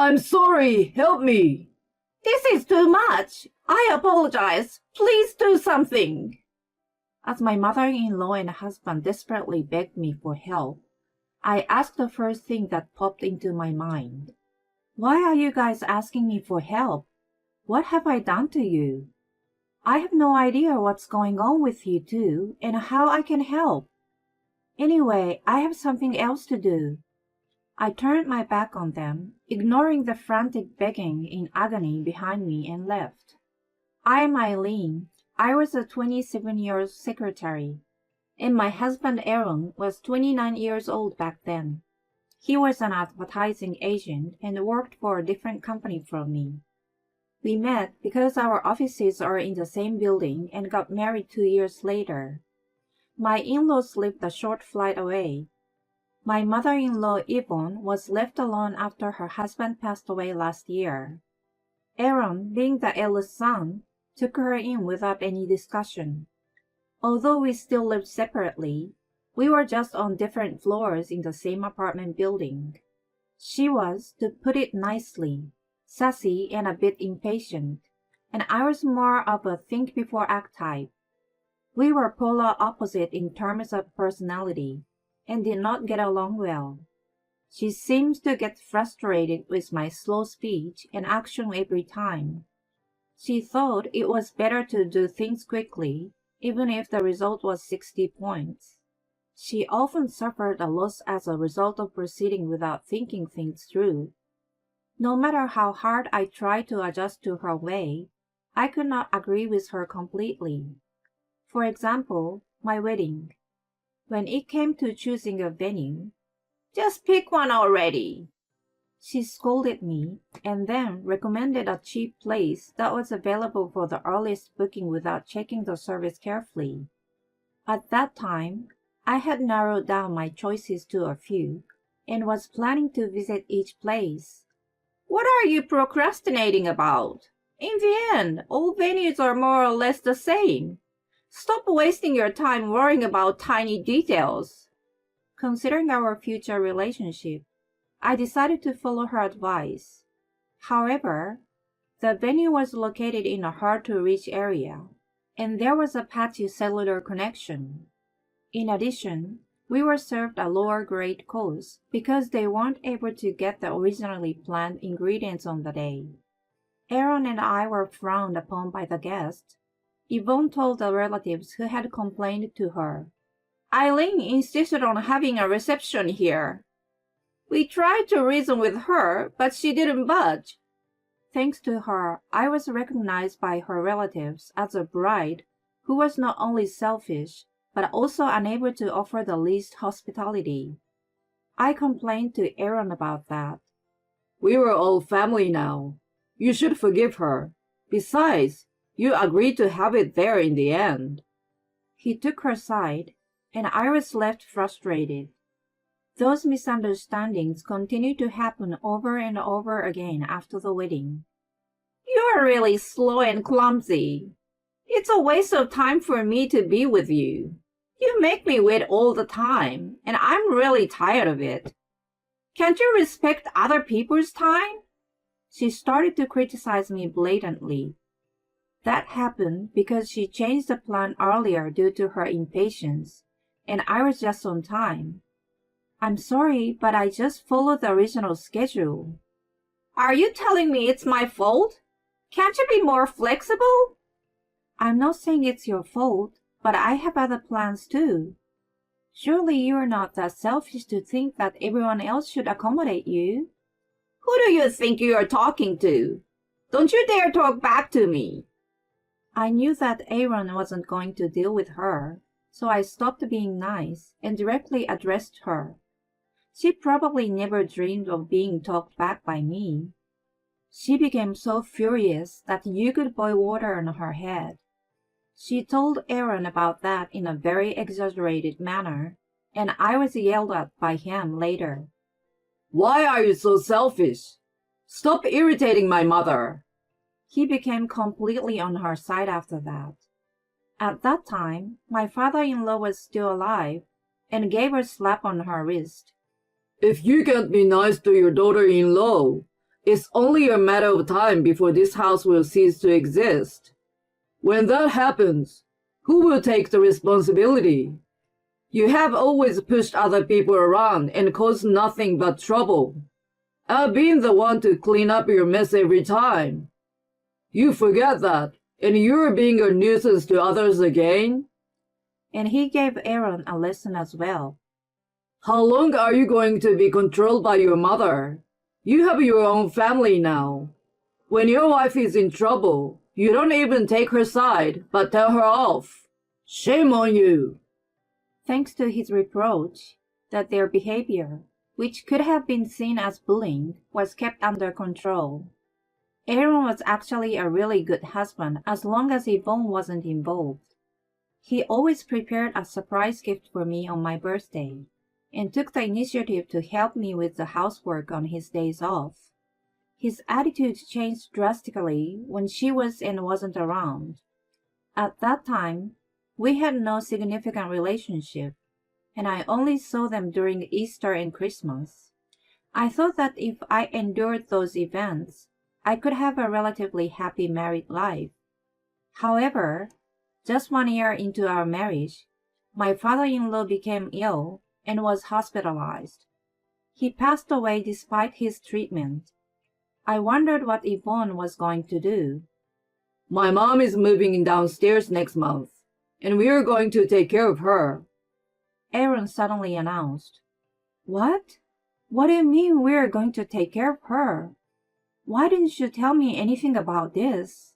I'm sorry, help me. This is too much. I apologize. Please do something. As my mother-in-law and husband desperately begged me for help, I asked the first thing that popped into my mind. Why are you guys asking me for help? What have I done to you? I have no idea what's going on with you two and how I can help. Anyway, I have something else to do. I turned my back on them, ignoring the frantic begging in agony behind me, and left. I am Eileen. I was a 27-year-old secretary, and my husband Aaron was 29 years old back then. He was an advertising agent and worked for a different company from me. We met because our offices are in the same building and got married 2 years later. My in-laws lived a short flight away. My mother-in-law Yvonne was left alone after her husband passed away last year. Aaron, being the eldest son, took her in without any discussion. Although we still lived separately, we were just on different floors in the same apartment building. She was, to put it nicely, sassy and a bit impatient, and I was more of a think-before-act type. We were polar opposite in terms of personality, and did not get along well. She seems to get frustrated with my slow speech and action every time. She thought it was better to do things quickly, even if the result was 60 points. She often suffered a loss as a result of proceeding without thinking things through. No matter how hard I tried to adjust to her way, I could not agree with her completely. For example, my wedding. When it came to choosing a venue, "Just pick one already," she scolded me and then recommended a cheap place that was available for the earliest booking without checking the service carefully. At that time, I had narrowed down my choices to a few and was planning to visit each place. "What are you procrastinating about? In the end, all venues are more or less the same. Stop wasting your time worrying about tiny details." Considering our future relationship, I decided to follow her advice. However, the venue was located in a hard-to-reach area, and there was a patchy cellular connection. In addition, we were served a lower-grade course because they weren't able to get the originally planned ingredients on the day. Aaron and I were frowned upon by the guests. Yvonne told the relatives who had complained to her. "Eileen insisted on having a reception here. We tried to reason with her, but she didn't budge." Thanks to her, I was recognized by her relatives as a bride who was not only selfish, but also unable to offer the least hospitality. I complained to Aaron about that. We were all family now. You should forgive her. Besides, you agreed to have it there in the end. He took her side, and I was left frustrated. Those misunderstandings continued to happen over and over again after the wedding. "You're really slow and clumsy. It's a waste of time for me to be with you. You make me wait all the time, and I'm really tired of it. Can't you respect other people's time?" She started to criticize me blatantly. That happened because she changed the plan earlier due to her impatience, and I was just on time. "I'm sorry, but I just followed the original schedule." "Are you telling me it's my fault? Can't you be more flexible?" "I'm not saying it's your fault, but I have other plans too. Surely you're not that selfish to think that everyone else should accommodate you." "Who do you think you're talking to? Don't you dare talk back to me." I knew that Aaron wasn't going to deal with her, so I stopped being nice and directly addressed her. She probably never dreamed of being talked back by me. She became so furious that you could boil water on her head. She told Aaron about that in a very exaggerated manner, and I was yelled at by him later. "Why are you so selfish? Stop irritating my mother." He became completely on her side after that. At that time, my father-in-law was still alive and gave a slap on her wrist. "If you can't be nice to your daughter-in-law, It's only a matter of time before this house will cease to exist. When that happens, who will take the responsibility? You have always pushed other people around and caused nothing but trouble. I've been the one to clean up your mess every time. You forget that, and you're being a nuisance to others again? And he gave Aaron a lesson as well. How long are you going to be controlled by your mother? You have your own family now. When your wife is in trouble, you don't even take her side, but tell her off. Shame on you. Thanks to his reproach that their behavior, which could have been seen as bullying, was kept under control. Aaron was actually a really good husband as long as Yvonne wasn't involved. He always prepared a surprise gift for me on my birthday and took the initiative to help me with the housework on his days off. His attitude changed drastically when she was and wasn't around. At that time, we had no significant relationship, and I only saw them during Easter and Christmas. I thought that if I endured those events, I could have a relatively happy married life. However, just 1 year into our marriage, my father-in-law became ill and was hospitalized. He passed away despite his treatment. I wondered what Yvonne was going to do. My mom is moving in downstairs next month, and we are going to take care of her. Aaron suddenly announced. What? What do you mean we're going to take care of her? Why didn't you tell me anything about this?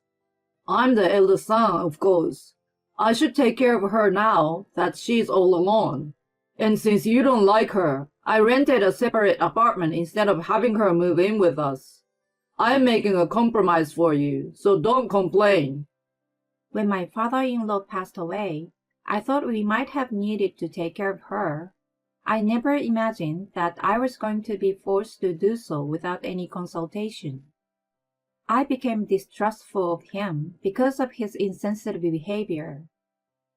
I'm the eldest son, of course. I should take care of her now that she's all alone. And since you don't like her, I rented a separate apartment instead of having her move in with us. I'm making a compromise for you, so don't complain. When my father-in-law passed away, I thought we might have needed to take care of her. I never imagined that I was going to be forced to do so without any consultation. I became distrustful of him because of his insensitive behavior.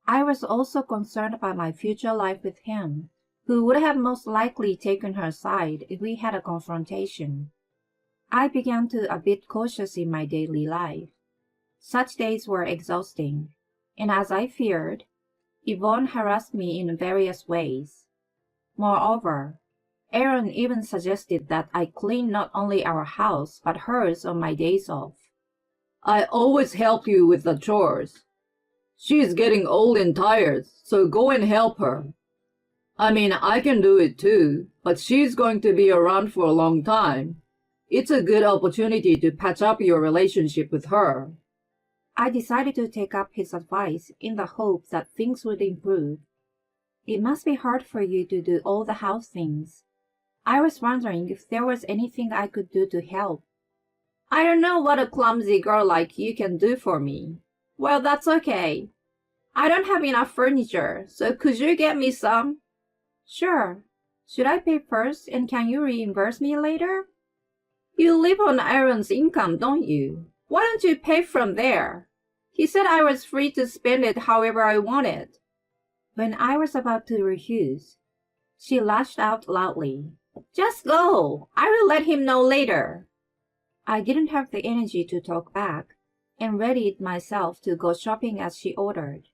I was also concerned about my future life with him, who would have most likely taken her side if we had a confrontation. I began to a bit cautious in my daily life. Such days were exhausting, and as I feared, Yvonne harassed me in various ways. Moreover, Aaron even suggested that I clean not only our house but hers on my days off. I always help you with the chores. She's getting old and tired, so go and help her. I mean, I can do it too, but she's going to be around for a long time. It's a good opportunity to patch up your relationship with her. I decided to take up his advice in the hope that things would improve. It must be hard for you to do all the house things. I was wondering if there was anything I could do to help. I don't know what a clumsy girl like you can do for me. Well, that's okay. I don't have enough furniture, so could you get me some? Sure. Should I pay first, and can you reimburse me later? You live on Aaron's income, don't you? Why don't you pay from there? He said I was free to spend it however I wanted. When I was about to refuse, she lashed out loudly. Just go. I will let him know later. I didn't have the energy to talk back and readied myself to go shopping as she ordered.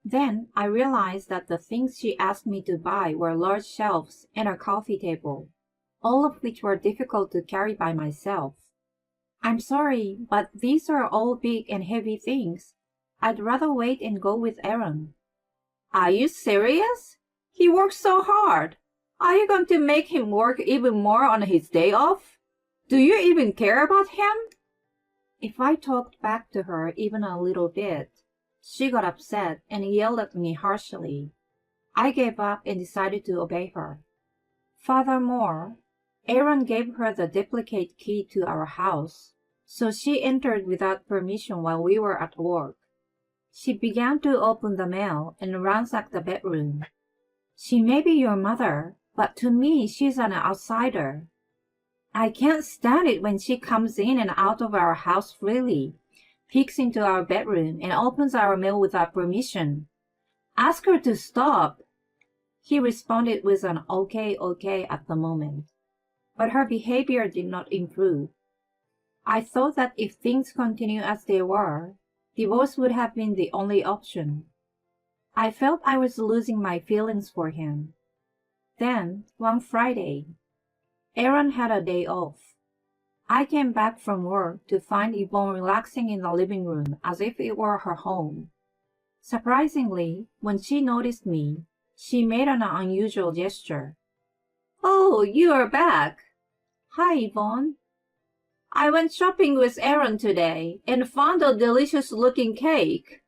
Then I realized that the things she asked me to buy were large shelves and a coffee table, all of which were difficult to carry by myself. I'm sorry, but these are all big and heavy things. I'd rather wait and go with Aaron. Are you serious? He works so hard. Are you going to make him work even more on his day off? Do you even care about him? If I talked back to her even a little bit, she got upset and yelled at me harshly. I gave up and decided to obey her. Furthermore, Aaron gave her the duplicate key to our house, so she entered without permission while we were at work. She began to open the mail and ransack the bedroom. She may be your mother, but to me she's an outsider. I can't stand it when she comes in and out of our house freely, peeks into our bedroom, and opens our mail without permission. Ask her to stop. He responded with an okay at the moment. But her behavior did not improve. I thought that if things continue as they were, divorce would have been the only option. I felt I was losing my feelings for him. Then, one Friday, Aaron had a day off. I came back from work to find Yvonne relaxing in the living room as if it were her home. Surprisingly, when she noticed me, she made an unusual gesture. "Oh, you are back. Hi, Yvonne. I went shopping with Aaron today and found a delicious-looking cake.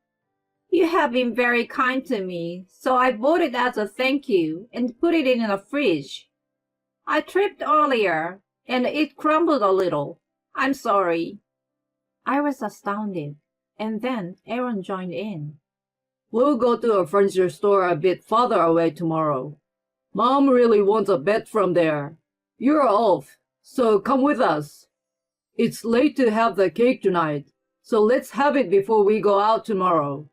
You have been very kind to me, so I bought it as a thank you and put it in the fridge. I tripped earlier, and it crumbled a little. I'm sorry." I was astounded, and then Aaron joined in. We'll go to a furniture store a bit farther away tomorrow. Mom really wants a bed from there. You're off, so come with us. It's late to have the cake tonight, so let's have it before we go out tomorrow.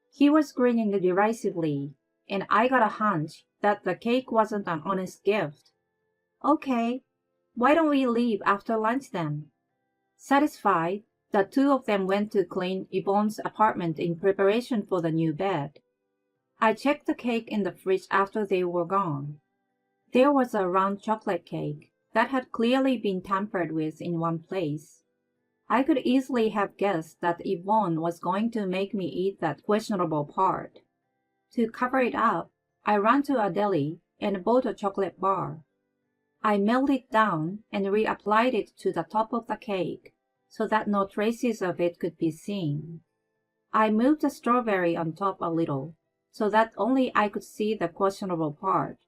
He was grinning derisively, and I got a hunch that the cake wasn't an honest gift. "Okay, why don't we leave after lunch then?" Satisfied, the two of them went to clean Yvonne's apartment in preparation for the new bed. I checked the cake in the fridge after they were gone. There was a round chocolate cake that had clearly been tampered with in one place. I could easily have guessed that Yvonne was going to make me eat that questionable part. To cover it up, I ran to a deli and bought a chocolate bar. I melted it down and reapplied it to the top of the cake so that no traces of it could be seen. I moved the strawberry on top a little so that only I could see the questionable part.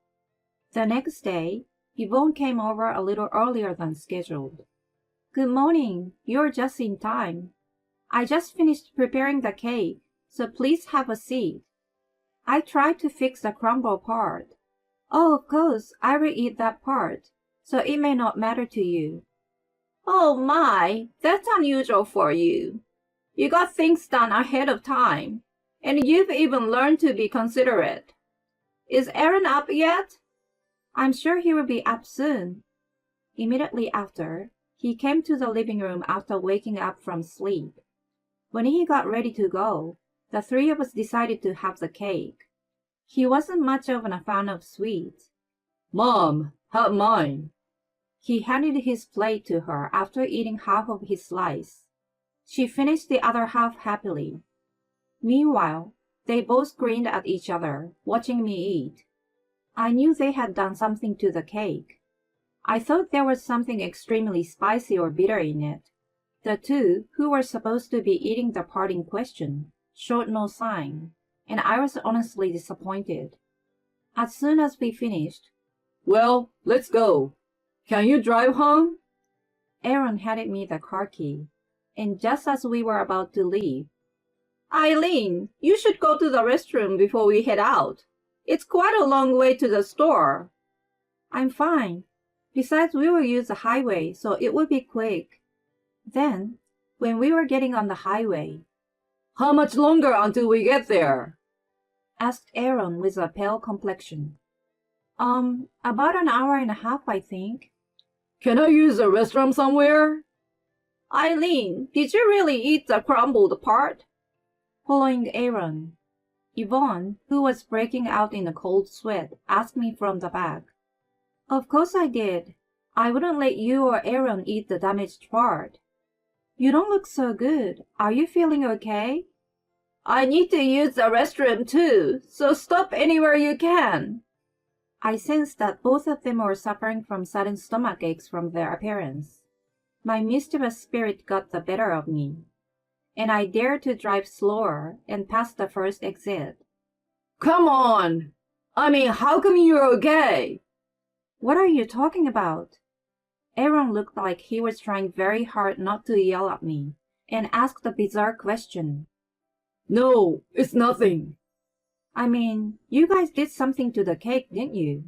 The next day, Yvonne came over a little earlier than scheduled. "Good morning. You're just in time. I just finished preparing the cake, so please have a seat." I tried to fix the crumble part. "Oh, of course, I will eat that part, so it may not matter to you." "Oh my, that's unusual for you. You got things done ahead of time, and you've even learned to be considerate. Is Aaron up yet?" "I'm sure he will be up soon." Immediately after, he came to the living room after waking up from sleep. When he got ready to go, the three of us decided to have the cake. He wasn't much of a fan of sweets. Mom, have mine. He handed his plate to her after eating half of his slice. She finished the other half happily. Meanwhile, they both grinned at each other, watching me eat. I knew they had done something to the cake. I thought there was something extremely spicy or bitter in it. The two, who were supposed to be eating the part in question, showed no sign, and I was honestly disappointed. As soon as we finished, "Well, let's go. Can you drive home?" Aaron handed me the car key, and just as we were about to leave, "Eileen, you should go to the restroom before we head out. It's quite a long way to the store." "I'm fine. Besides, we will use the highway, so it will be quick." Then, when we were getting on the highway, "How much longer until we get there?" asked Aaron with a pale complexion. About an hour and a half, I think." "Can I use the restroom somewhere?" "Eileen, did you really eat the crumbled part?" Following Aaron, Yvonne, who was breaking out in a cold sweat, asked me from the back. "Of course I did. I wouldn't let you or Aaron eat the damaged part. You don't look so good. Are you feeling okay?" "I need to use the restroom too, so stop anywhere you can." I sensed that both of them were suffering from sudden stomach aches from their appearance. My mischievous spirit got the better of me, and I dared to drive slower and past the first exit. "Come on! I mean, how come you're okay?" "What are you talking about?" Aaron looked like he was trying very hard not to yell at me, and asked a bizarre question. "No, it's nothing." "I mean, you guys did something to the cake, didn't you?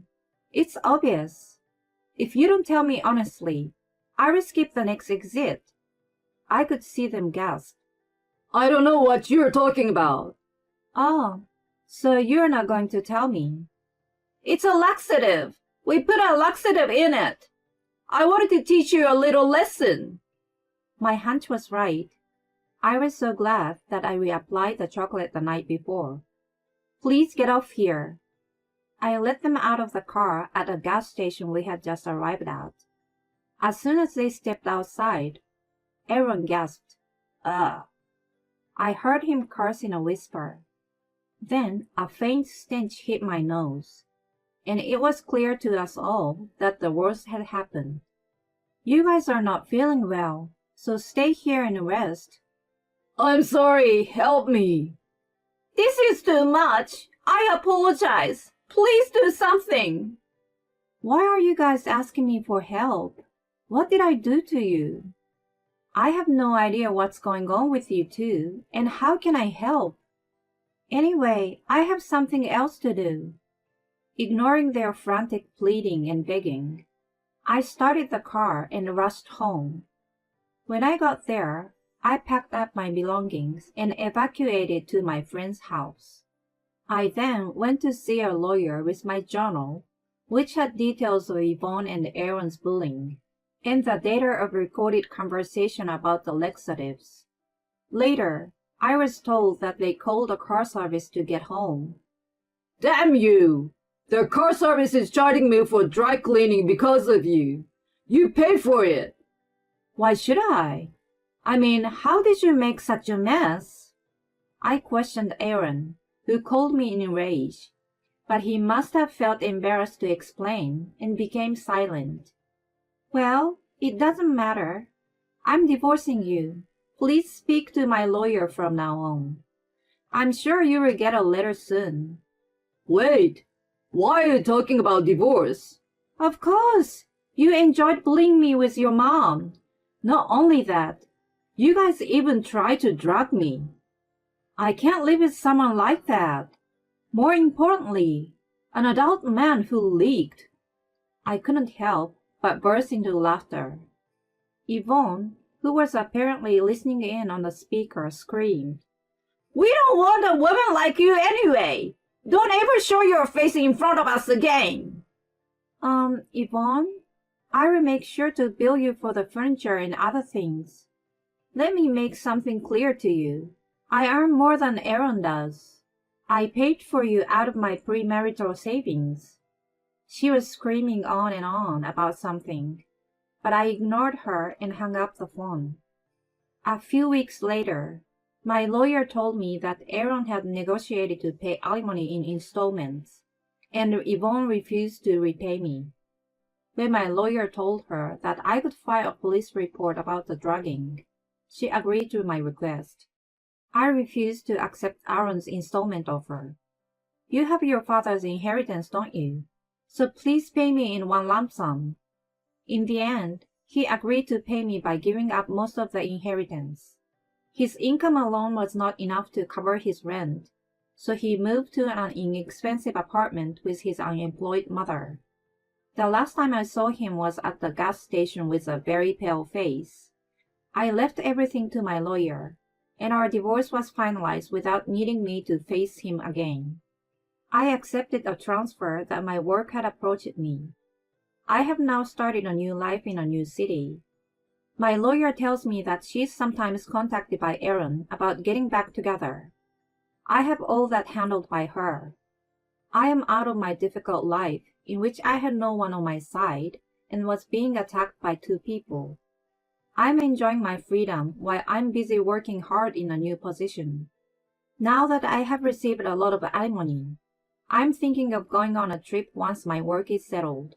It's obvious. If you don't tell me honestly, I will skip the next exit." I could see them gasp. "I don't know what you're talking about." "Oh, so you're not going to tell me?" "It's a laxative. We put a laxative in it. I wanted to teach you a little lesson." My hunch was right. I was so glad that I reapplied the chocolate the night before. Please get off here. I let them out of the car at a gas station we had just arrived at. As soon as they stepped outside, Aaron gasped, "Ugh." I heard him curse in a whisper. Then a faint stench hit my nose, and it was clear to us all that the worst had happened. "You guys are not feeling well, so stay here and rest." I'm sorry, help me. "This is too much. I apologize. Please do something." "Why are you guys asking me for help? What did I do to you? I have no idea what's going on with you two, and how can I help? Anyway, I have something else to do." Ignoring their frantic pleading and begging, I started the car and rushed home. When I got there, I packed up my belongings and evacuated to my friend's house. I then went to see a lawyer with my journal, which had details of Yvonne and Aaron's bullying, and the data of recorded conversation about the laxatives. Later, I was told that they called the car service to get home. Damn you! The car service is charging me for dry cleaning because of you. You pay for it. Why should I? I mean, how did you make such a mess? I questioned Aaron, who called me in a rage, but he must have felt embarrassed to explain and became silent. "Well, it doesn't matter. I'm divorcing you. Please speak to my lawyer from now on. I'm sure you will get a letter soon." Wait, why are you talking about divorce? "Of course. You enjoyed bullying me with your mom. Not only that, you guys even tried to drug me. I can't live with someone like that. More importantly, an adult man who leaked." I couldn't help but burst into laughter. Yvonne, who was apparently listening in on the speaker, screamed, "We don't want a woman like you anyway. Don't ever show your face in front of us again." Yvonne, I will make sure to bill you for the furniture and other things. Let me make something clear to you. I earn more than Aaron does. I paid for you out of my premarital savings." She was screaming on and on about something, but I ignored her and hung up the phone. A few weeks later, my lawyer told me that Aaron had negotiated to pay alimony in installments, and Yvonne refused to repay me. When my lawyer told her that I could file a police report about the drugging, she agreed to my request. I refused to accept Aaron's installment offer. "You have your father's inheritance, don't you? So please pay me in one lump sum." In the end, he agreed to pay me by giving up most of the inheritance. His income alone was not enough to cover his rent, so he moved to an inexpensive apartment with his unemployed mother. The last time I saw him was at the gas station with a very pale face. I left everything to my lawyer, and our divorce was finalized without needing me to face him again. I accepted a transfer that my work had approached me. I have now started a new life in a new city. My lawyer tells me that she's sometimes contacted by Aaron about getting back together. I have all that handled by her. I am out of my difficult life, in which I had no one on my side and was being attacked by two people. I'm enjoying my freedom while I'm busy working hard in a new position. Now that I have received a lot of alimony, I'm thinking of going on a trip once my work is settled.